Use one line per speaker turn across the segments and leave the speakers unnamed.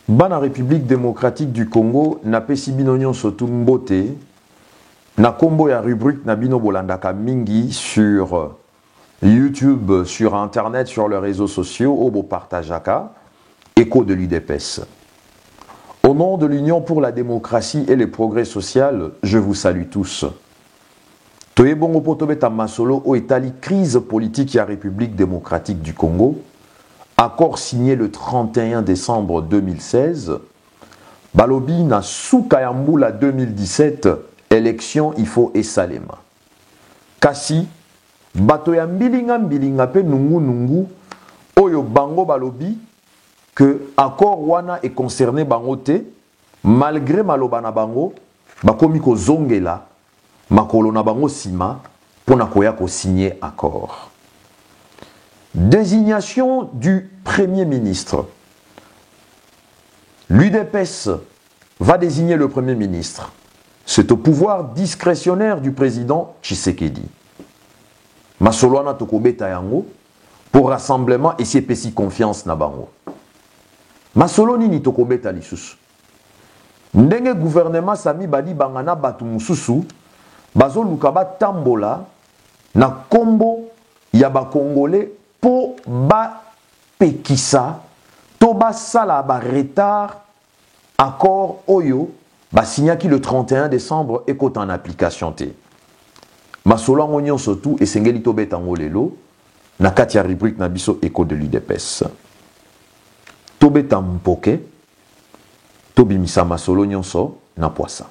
Bana République démocratique du Congo na pesi binonyon sotu mbote na kombo ya rubrique na bino bolandaka mingi sur YouTube, sur internet, sur les réseaux sociaux obo partajaka écho de l'UDPS. Au nom de l'Union pour la démocratie et le progrès social, je vous salue tous. Toyebongo potobeta masolo o etali crise politique ya République démocratique du Congo. Accord signé le 31 décembre 2016. Balobi na Soukayambula 2017, élection il faut esalema. Kasi, batoya mbilinga pe nungu, oyo bango balobi, que accord wana est concerné bangote, malgré maloba na bango, bakomi ko zongela, makolo na bango sima, pona koya ko signer accord. Désignation du Premier ministre. L'UDPS va désigner le Premier ministre. C'est au pouvoir discrétionnaire du président Tshisekedi. Masoloana tokobeta yango pour rassemblement et CPC confiance na bango. Masolo nini tokobeta lisusu. Ndenge gouvernement sami badi bangana batu mususu bazo lukaba tambola na kombo ya ba congolais po ba pekisa to ba sala ba retard accord oyo ba signaki le 31 décembre et kote en application te. Masolo ngonyon surtout et sengeli to betango lelo na katia rubrique na biso écho de l'UDPS. To betam mpoke to bimisa masolo nyonso na poisa.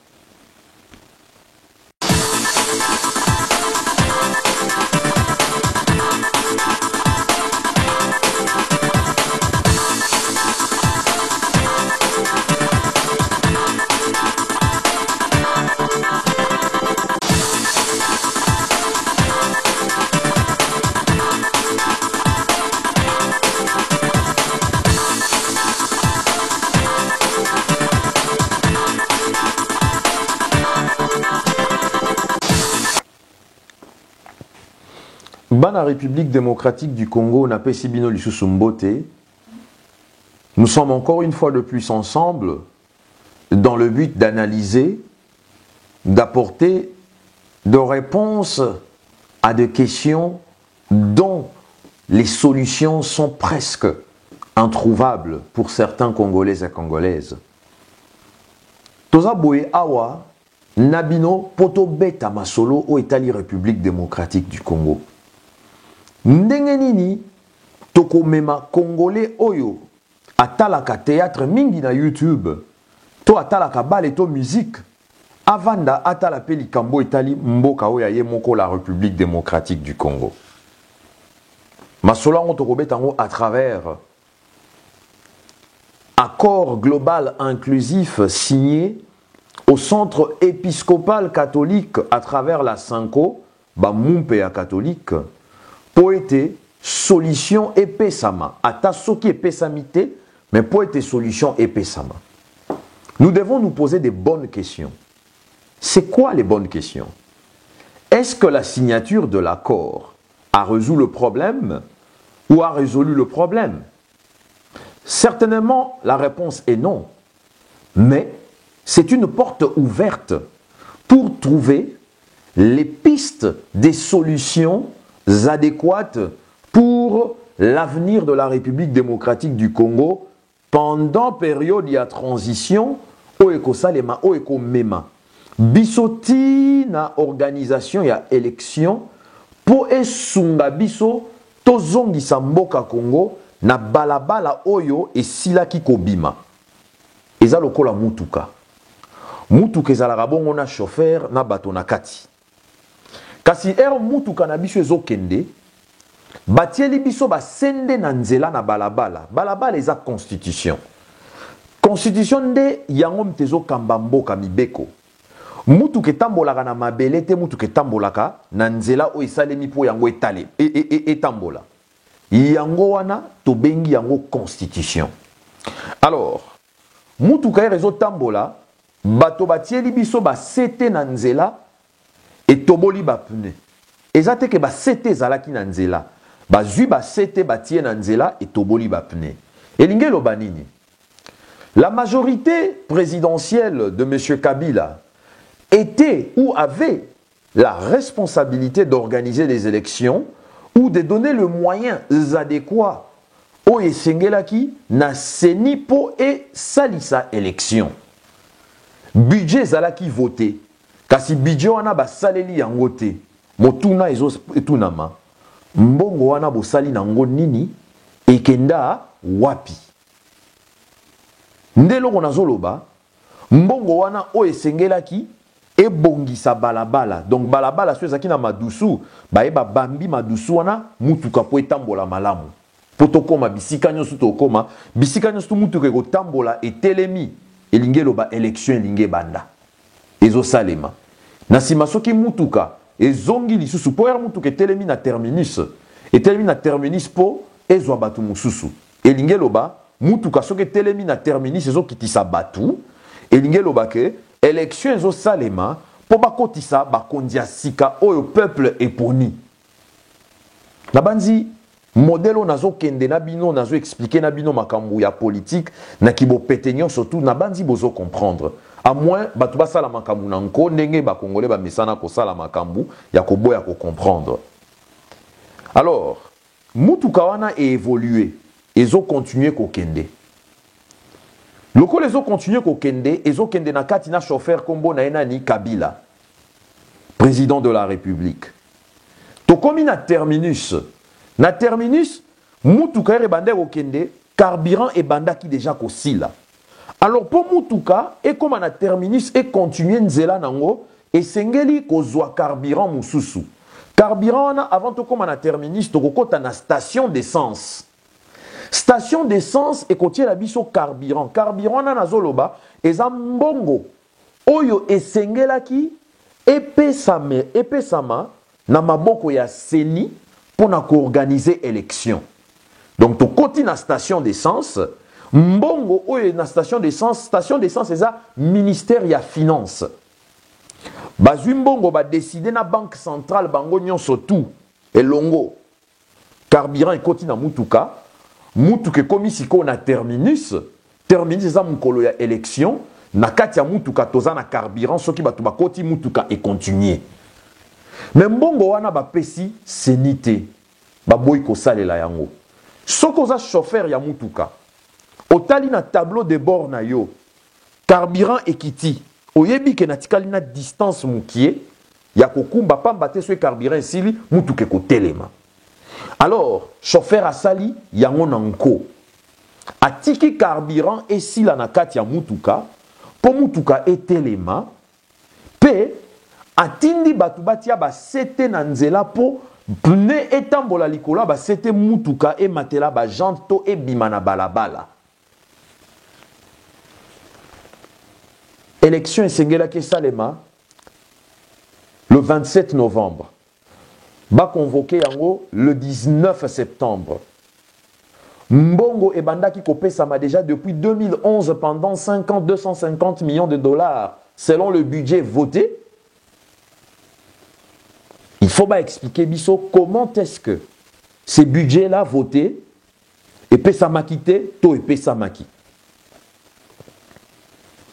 Bana République démocratique du Congo n'a pas si bino lisusu mbote. Nous sommes encore une fois de plus ensemble dans le but d'analyser, d'apporter des réponses à des questions dont les solutions sont presque introuvables pour certains Congolais et Congolaises. Toza boye awa nabino poto beta masolo o etali République démocratique du Congo. Ndenge nini toko mema Congolais oyo atalaka théâtre mingi na YouTube to atalaka bale to musique avanda atala pe likambo etali mboka oyo ye moko la République démocratique du Congo. Masolo ngo toko betango à travers accord global inclusif signé au centre épiscopal catholique à travers la Sanko ba mumpea catholique. Poète solution epesama. Ata soki epesamite, mais poète solution epesama. Nous devons nous poser des bonnes questions. C'est quoi les bonnes questions? Est-ce que la signature de l'accord a résolu le problème ou a résolu le problème? Certainement, la réponse est non. Mais c'est une porte ouverte pour trouver les pistes des solutions adéquates pour l'avenir de la République démocratique du Congo pendant période de transition o ekosalema o ekomema bisoti na organisation ya élection po esunga biso tozongisa mboka Congo na balabala oyo esilaki kobima eza lokola mutuka ezalaka bongo na chauffeur na bato na kati. Kasi mutuka na biso ezokende batieli biso basende na nzela na balabala. Balabala eza constitution. Constitution nde yango mtezo kamba mboka mibeko. Mutuka etambolaka na mabele te mutuka etambolaka na nzela o esalemi po yango etale etambola. Yango wana tobengi yango constitution. Alors, mutuka ezotambola bato batieli biso basete na nzela et toboli ba pne. Ezate ke ba sete zalaki na nzela. Bazui ba sete batie na nzela et toboli ba pne. Elinge loba nini? La majorité présidentielle de M. Kabila était ou avait la responsabilité d'organiser les élections ou de donner le moyen adéquat au Esengelaki na senipo et salisa élection. Budget zalaki voté. Kasi budget wana ba saleli yango te. Motuna ezo etunama. Mbongo wana bo sali nango nini ekenda wapi. Ndeloko nazoloba mbongo wana o esengelaki ebongisa balabala. Donc balabala so ezaki na madusu ba bambi madusu wana mutuka po etambola malamu. Poto koma bisika nyoso to koma bisika nyoso mutuka ko tambola etelemi elinge loba élection elinge banda. Ezo salema. Na sima soki mutuka ezongi lisusu po ya mutuka etelemi na terminus. Etelemi na terminus po ezwa batu mususu. Elinge loba mutuka soki etelemi na terminus ezo kitisa batu. Elinge loba ke élection ezo salema po bakotisa bakondia sika oyo peuple eponi. Na banzi modèle nazo kende na bino nazo expliquer na bino makambu ya politique na kibo petenyon surtout na banzi bozo comprendre à moins batu basala makambu na nko ndenge ba congolais ba mesana ko sala makambu ya koboya ko comprendre. Alors mutuka wana a évolué ezo continuer ko kende. Loko les ont continué ko kende ezo kende na kati na chauffeur kombo na enani Kabila président de la République. To komi na terminus. Na terminus, mutuka rebande okende, carburant et banda qui déjà kosila. Alors pour mutuka, et comme na terminus et continuer nzela nango, et sengeli kozwa carburant mususu. Carburant na avant to comme na terminus, to kokota na station d'essence. Station d'essence et kotie la biso carburant. Carburant na nazoloba, eza mbongo. Oyo esengelaki epesama na maboko ya seni pour organiser élection. Donc, tu continues na station d'essence. Mbongo, oye na station d'essence c'est ça, ministère ya finance. Bazui mbongo ba décider na banque centrale bango nyonso tout et longo. Carburant et continue na mutuka. Mutuka komi siko na terminus. Terminus c'est ça mukolo ya élection. Na kati ya mutuka toza na carburant soki batu ba koti mutuka et continuer. Mais mbongo wana ba pesi senite ba boy ko salela yango soko za chauffeur ya mutuka otali na tableau de bord na yo carburant ekiti oyebi ke na tikali na distance mukie ya kokumba pamba te so carburant sili mutuka ko telema. Alors chauffeur asali yango na nko atiki carburant esila na kati ya mutuka po mutuka etelema pe atindi batu batia ba sete na nzela po pne etambola likola ba sete mutuka e matela ba janto e bimana balabala. Élection esengela ke salema le 27 novembre. Ba convoqué yango le 19 septembre. Mbongo e bandaki kopesama déjà depuis 2011 pendant 250 millions de dollars selon le budget voté. Il faut expliquer biso comment est-ce que ces budgets-là votés et pesama quitté, to et pesama qui.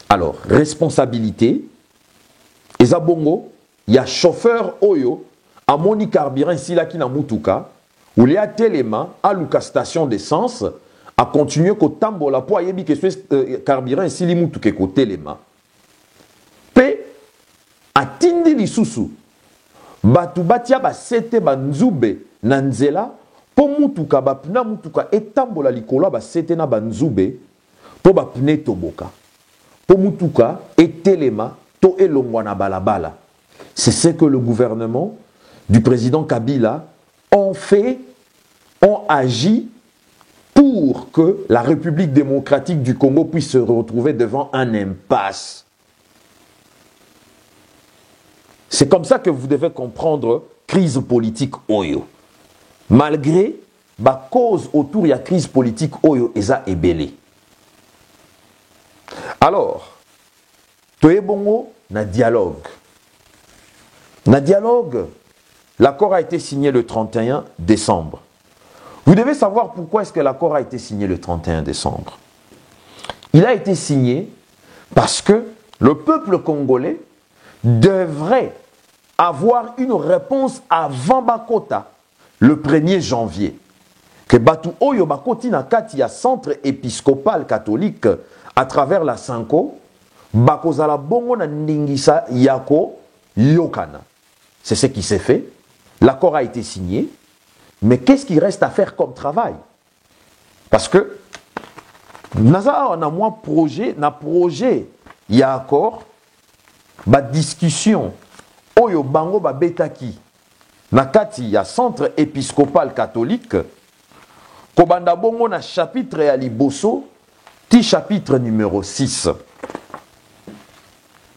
Alors, responsabilité, et zabongo, il y a chauffeur oyo, à moni carburant ici là qui na mutuka, ou les a téléma, à luka station d'essence, à continuer ko tambola po ayebi que ce carburant ici li mutuke ko téléma. P, à tindi lisusu, batu batia ba sete banzube na nzela po mutuka bapna mutuka etambola likola ba sete na banzube po bapne toboka po mutuka etelema to elongwa na balabala. C'est ce que le gouvernement du président Kabila ont agi pour que la République démocratique du Congo puisse se retrouver devant un impasse. C'est comme ça que vous devez comprendre crise politique oyo. Malgré la cause autour de la crise politique oyo eza ebele. Alors, toyebongo na dialogue. Na dialogue, l'accord a été signé le 31 décembre. Vous devez savoir pourquoi est-ce que l'accord a été signé le 31 décembre. il a été signé parce que le peuple congolais devrait avoir une réponse avant Bakota, le 1er janvier. Que Batu Oyo Bakoti na kati ya centre épiscopal catholique à travers la Sanko, Bakozala bongo na ndingisa yako yokana. C'est ce qui s'est fait. L'accord a été signé. Mais qu'est-ce qu'il reste à faire comme travail? Parce que Naza on a moins projet, il y a accord, ba discussion, oyo bango ba betaki, na kati ya centre épiscopal catholique, kobanda bongo na chapitre ya liboso, ti chapitre numéro 6.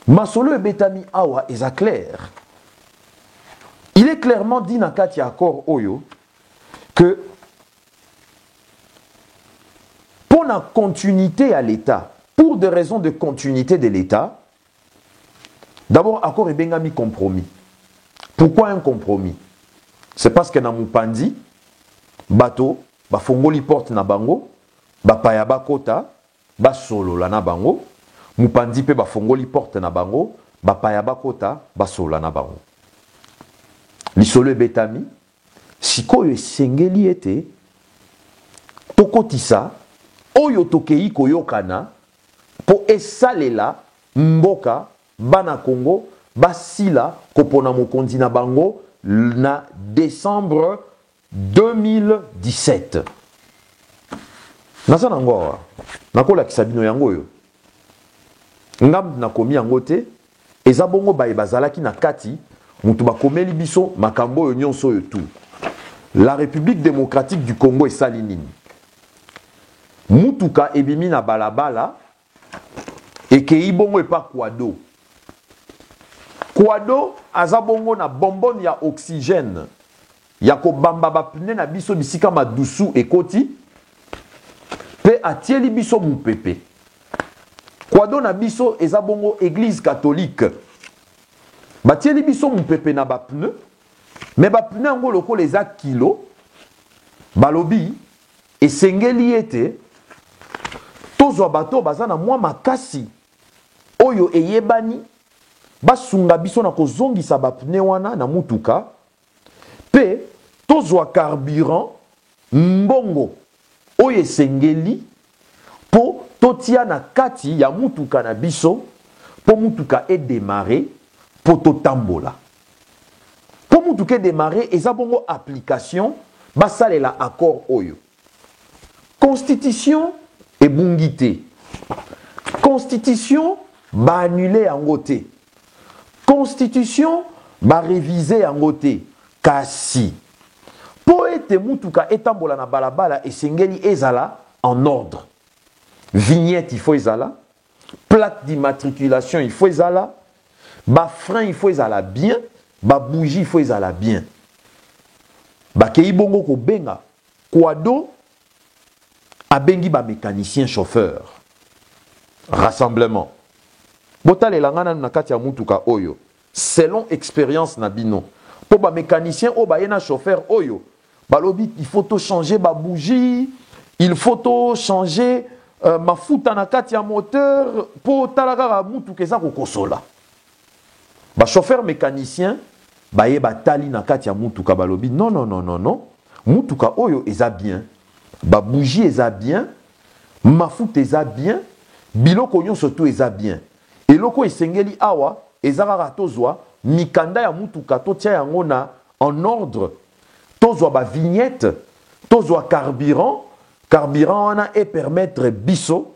Masolo et betami awa eza clair. Il est clairement dit na kati ya accord oyo, que pour la continuité à l'État, pour des raisons de continuité de l'État, d'abord, accord et bengami compromis. Pourquoi un compromis? C'est parce que dans Mupandi, bateau, ba fongoli porte na bango, ba payaba kota, ba solo la na bango, Mupandi pe ba fongoli porte na bango, ba payaba kota, ba solo la na bango. Lisolo betami, sikoyo esengeli ete tokotisa oyo tokei koyokana po esalela mboka bana Congo basila kopona mokonzi na bango na décembre 2017. Nasa nango nakola kisabino yango yo ngam nakomi yango te eza bongo baye bazalaki na kati mutu bakomeli biso makambo oyo nyonso oyo tu. La République démocratique du Congo est salinine. Mutuka ebimi na balabala et kei bongo epa Kwado. Kwado aza bongo na bonbonne ya oxygène. Ya ko bamba ba pne na biso bisika madusu ekoti. Pe atieli biso mupepe. Kwado na biso eza bongo église catholique. Batieli biso mupepe na ba pne. Mais ba pne ngo loko les a kilo. Balobi esengeli ete tozwa bato bazana mwa makasi oyo eyebani basunga biso na kozongisa ba pne wana na mutuka pe tozwa carburant mbongo oyo esengeli po totia na kati ya mutuka na biso po mutuka edémarrer po totambola. Po mutuka edémarrer eza bongo application basalela accord oyo. Constitution et bungité. Constitution ba annuler en côté. Constitution ba réviser en côté. Kasi. Poete mutuka etambola na balabala esengeli ezala en ordre. Vignette il faut ezala. Plaque d'immatriculation il faut ezala. Ba frein il faut ezala bien. Ba bougie il faut ezala bien. Ba kei bongo ko benga. Kwado abengi ba mécanicien chauffeur. Rassemblement. Botale langana na kati ya mutuka oyo. Selon expérience na bino. Po ba mécanicien o ba yena chauffeur oyo. Balobi il faut to changer ba bougie, il faut to changer mafuta na kati ya moteur po talaka mutuka eza ko kosola. Ba chauffeur mécanicien ba ye ba tali na kati ya mutuka balobi non non non non non. Mutuka oyo eza bien. Ba bougie eza bien, mafuta eza bien, biloko nyonso to eza bien. Eloko esengeli awa ezaka tozwa mikanda ya mutuka to tia yango na en ordre. Tozwa ba vignette, tozwa carburant, carburant wana et permettre biso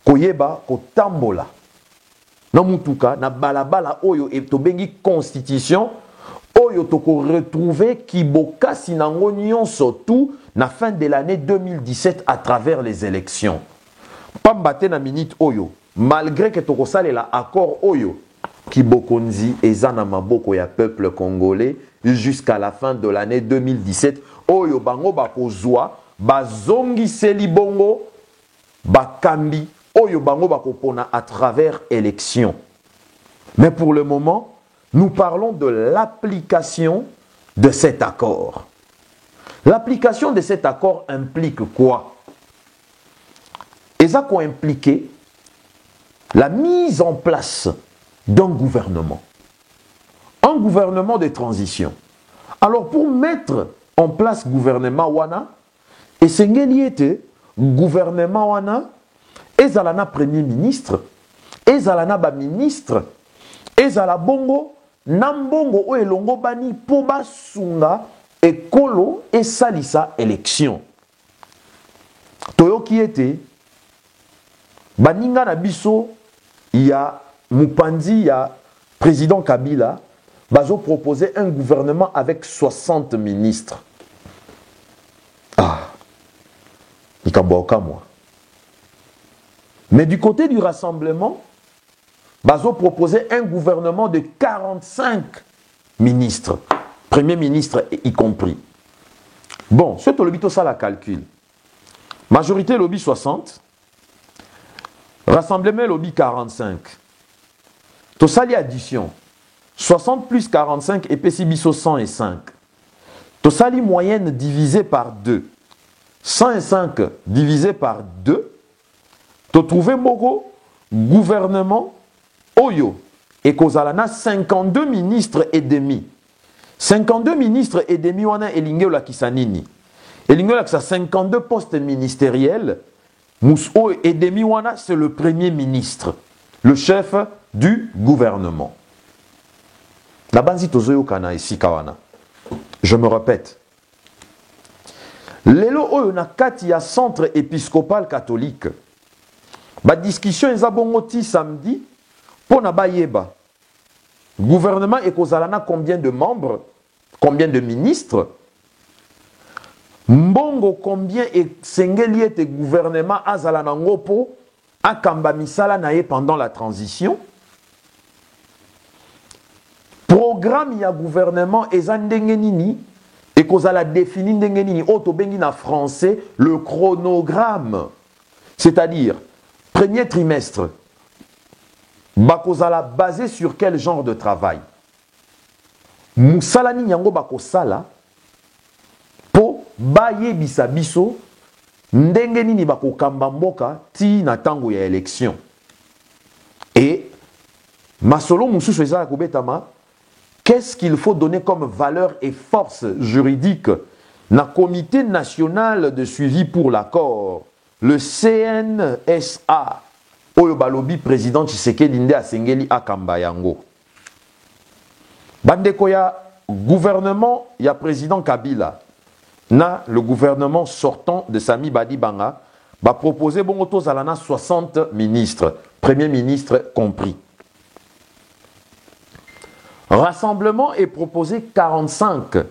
koyeba kotambola. Na mutuka na balabala oyo e tobengi constitution oyo toko retrouver kibokasi nango nyonso tout na fin de l'année 2017 à travers les élections. Pambate na minute oyo, malgré que toko salela accord oyo, kibokonzi eza na maboko ya peuple congolais jusqu'à la fin de l'année 2017, oyo bango bakozwa, bazongi seli bongo, bakambi, oyo bango bakopona à travers élections. Mais pour le moment, nous parlons de l'application de cet accord. L'application de cet accord implique quoi? Et ça a impliqué la mise en place d'un gouvernement. Un gouvernement de transition. Alors pour mettre en place gouvernement wana, et c'est un gouvernement wana, ezalana premier ministre, ezalana ba ministre, ezala bongo, nambongo o elongo bani po basunga ekolo et salisa élection. Toyo qui était baninga na biso ya Mupanzi ya président Kabila bazo proposer un gouvernement avec 60 ministres. Ah, ikamboka moi. Mais du côté du rassemblement, bazo proposer un gouvernement de 45 ministres, premier ministre y compris. Bon, ce que le bito ça la calcul. Majorité lobby 60, rassemblement lobby 45. Tout ça li addition. 60 plus 45 épaissi biso 105. Tout ça li moyenne divisé par 2. 105 divisé par 2. Tu trouves moko gouvernement Oyo et Kozalana 52 ministres et demi. 52 ministres et demi wana elinge la kisanini. Elinge la 52 postes ministériels. Mousso et demi wana c'est le premier ministre, le chef du gouvernement. La banzi tozoyo kana ici kawana. Je me répète. Lelo oyo na kati ya centre épiscopal catholique. Ba discussion ezabongoti samedi pour na bayeba. Gouvernement ekozalana combien de membres, combien de ministres? Mbongo combien esengeli ete gouvernement azalana ngopo akamba misala na ye pendant la transition? Programme ya gouvernement eza ndenge nini et kozala défini ndenge nini oto bengi na français le chronogramme, c'est-à-dire premier trimestre bakozala basé sur quel genre de travail? Musala ni yango bakosala po baye bisa biso ndenge nini bakokamba mboka ti na tango ya élection. Et masolo mususu ezala kobetama. Qu'est-ce qu'il faut donner comme valeur et force juridique na Comité national de suivi pour l'accord, le CNSA, oyo balobi président Tshisekedi nde asengeli akamba yango. Bandeko ya gouvernement ya président Kabila na le gouvernement sortant de Sami Badibanga va proposer bongo tozalana 60 ministres, premier ministre compris. Rassemblement est proposé 45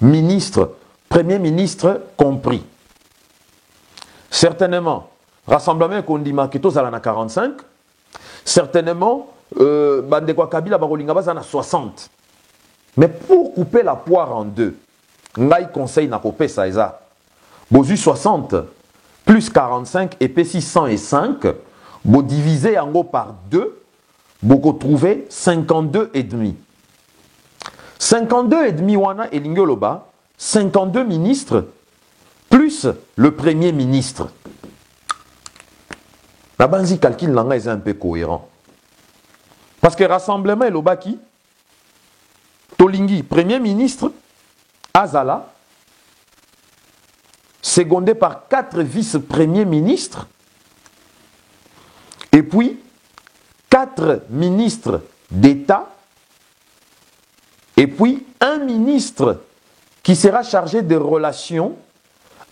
ministres, premier ministre compris. Certainement, rassemblement est kondima keto zalana 45. Certainement, bandekwa Kabila barolinga bazana 60. Mais pour couper la poire en deux, ngai conseil na kopesa eza. Bozu 60 plus 45 épais 605, bo divisé yango par 2, bo trouver 52 et demi. 52 et demi wana et lingoloba, 52 ministres plus le premier ministre. La banzi calcul langa est un peu cohérent. Parce que rassemblement et lobaki, Tolingi, premier ministre, Azala, secondé par 4 vice-premiers ministres, et puis 4 ministres d'État, et puis un ministre qui sera chargé des relations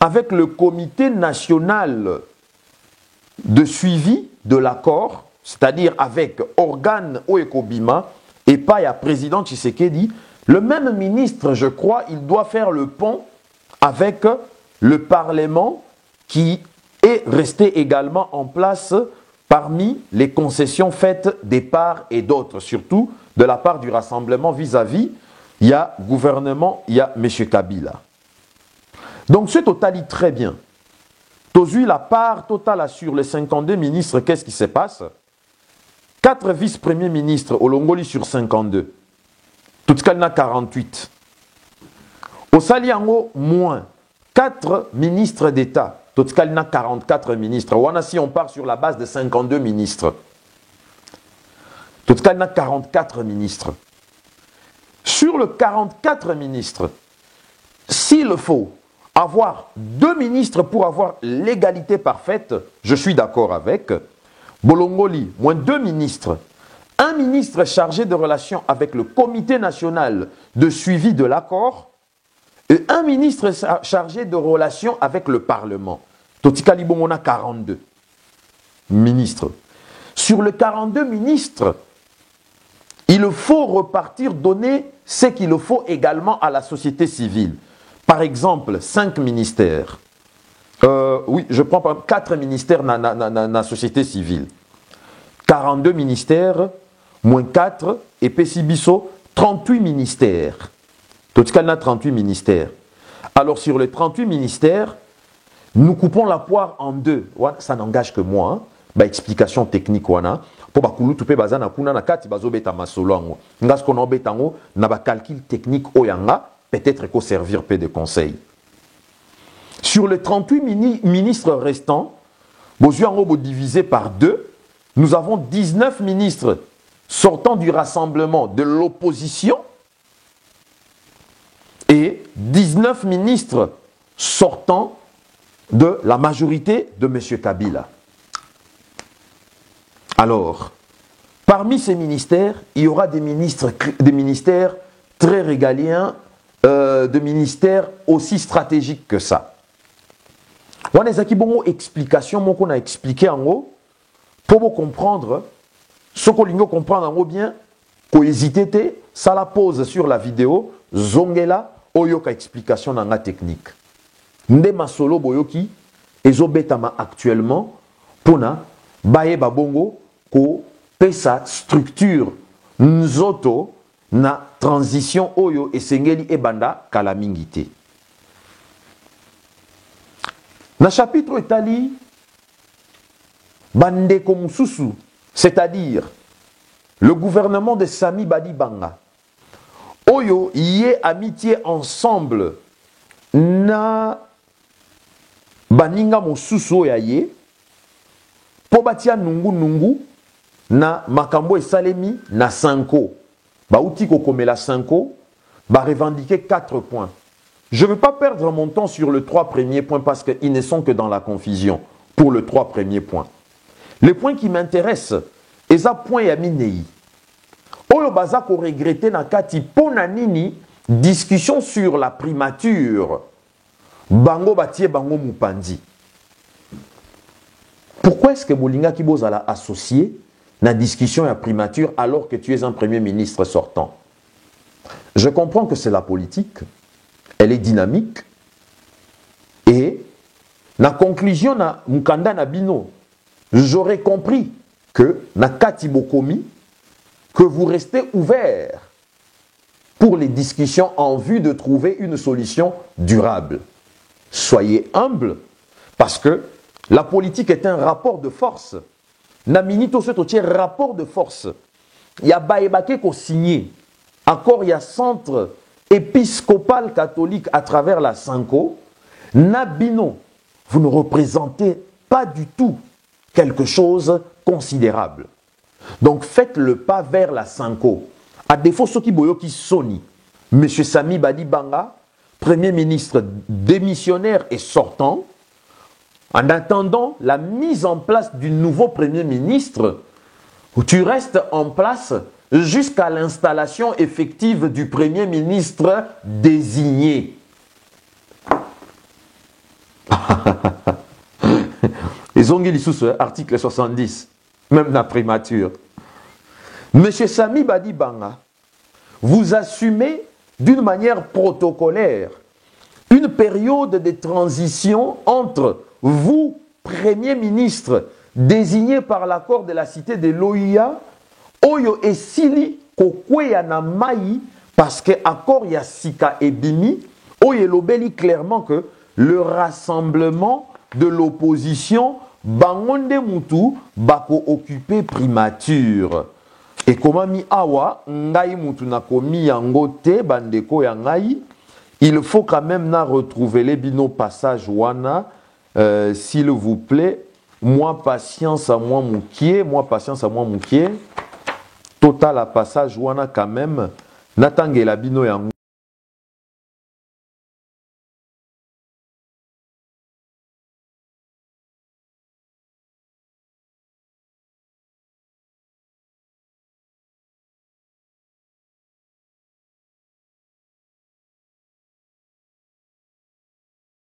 avec le comité national de suivi de l'accord, c'est-à-dire avec organe Oekobima et pas ya président Tshisekedi. Le même ministre, je crois, il doit faire le pont avec le Parlement qui est resté également en place parmi les concessions faites des parts et d'autres, surtout de la part du rassemblement vis-à-vis, il y a gouvernement, il y a M. Kabila. Donc ce total dit très bien. Tozu la part totale sur les 52 ministres, qu'est-ce qui se passe? 4 vice-premiers ministres au Longoli sur 52. Tout ce qu'il y a 48. Au Saliango, moins 4 ministres d'État. totikali na 44 ministres. Wana si on part sur la base de 52 ministres. Totikali na 44 ministres. Sur le 44 ministres, s'il faut avoir 2 ministres pour avoir l'égalité parfaite, je suis d'accord avec. Bolongoli, moins 2 ministres. Un ministre chargé de relations avec le Comité national de suivi de l'accord et un ministre chargé de relations avec le Parlement. Totikali bon, on a 42 ministres. Sur les 42 ministres, il faut repartir, donner ce qu'il faut également à la société civile. Par exemple, 5 ministères. Oui, je prends 4 ministères dans la société civile. 42 ministères, moins 4, et Pessibiso, 38 ministères. Totikal a 38 ministères. Alors, sur les 38 ministères, nous coupons la poire en 2. Ça n'engage que moi. Hein. Bah, explication technique. Pour bakulu tupe bazana kuna na kati bazobeta masolo. Ngas kono betango na ba calcul technique oyanga. Peut-être qu'au servir peu de conseils. Sur les 38 ministres restants, divisé par 2, nous avons 19 ministres sortant du rassemblement de l'opposition et 19 ministres sortant de la majorité de M. Kabila. Alors, parmi ces ministères, il y aura des ministères très régaliens, de ministères aussi stratégiques que ça. On a une explication qu'on a expliqué en haut pour comprendre ce qu'on veut comprendre en haut bien, qu'on hésite, ça la pose sur la vidéo, zongela, oyoka explication dans la technique. Nde masolo boyoki, ezobetama actuellement, pona, baye babongo, ko pesa structure, nzoto, na transition oyo esengeli ebanda kalamingite. Na chapitre etali bandeko mususu, c'est-à-dire le gouvernement de Sami Badibanga. Oyo yé amitié ensemble na baninga mususu yaye po batia nungu na makambo esalemi na Sanko. Baouti Kokomela 5, va revendiquer 4 points. Je ne veux pas perdre mon temps sur les 3 premiers points parce qu'ils ne sont que dans la confusion pour les 3 premiers points. Les points qui m'intéressent, c'est ça point yaminei. Oyo bazako regretter na kati ponanini discussion sur la primature. Bango batie bango mupandi. Pourquoi est-ce que Bolinga Kibozala associé la discussion et la primature alors que tu es un premier ministre sortant? Je comprends que c'est la politique, elle est dynamique, et la conclusion na Mukanda Nabino, j'aurais compris que na Kati Bokomi, que vous restez ouvert pour les discussions en vue de trouver une solution durable. Soyez humble, parce que la politique est un rapport de force. Naminito ce rapport de force. Il y a Baebake qui a signé. Encore il y a centre épiscopal catholique à travers la Sanko. Nabino, vous ne représentez pas du tout quelque chose considérable. Donc faites le pas vers la Sanko. À défaut, ceux qui boyo qui soni. M. Sami Badibanga, Premier ministre démissionnaire et sortant, en attendant la mise en place du nouveau Premier ministre, où tu restes en place jusqu'à l'installation effective du Premier ministre désigné. Ils ont dit article 70, même la primature. Monsieur Sami Badibanga, vous assumez d'une manière protocolaire une période de transition entre vous, Premier ministre, désigné par l'accord de la cité de l'OIA, Oyo et Sili Kokweya na Maï, parce que accord ya Sika et Bimi, Oyo lobeli clairement que le rassemblement de l'opposition Bangonde Moutou bako occupé primature. Et comment mi awa ngai mutu na komi yango te bandeko ya ngai, il faut quand même na retrouver les bino passage wana s'il vous plaît, moi patience à moi moukier, total à passage wana quand même, natangela bino yango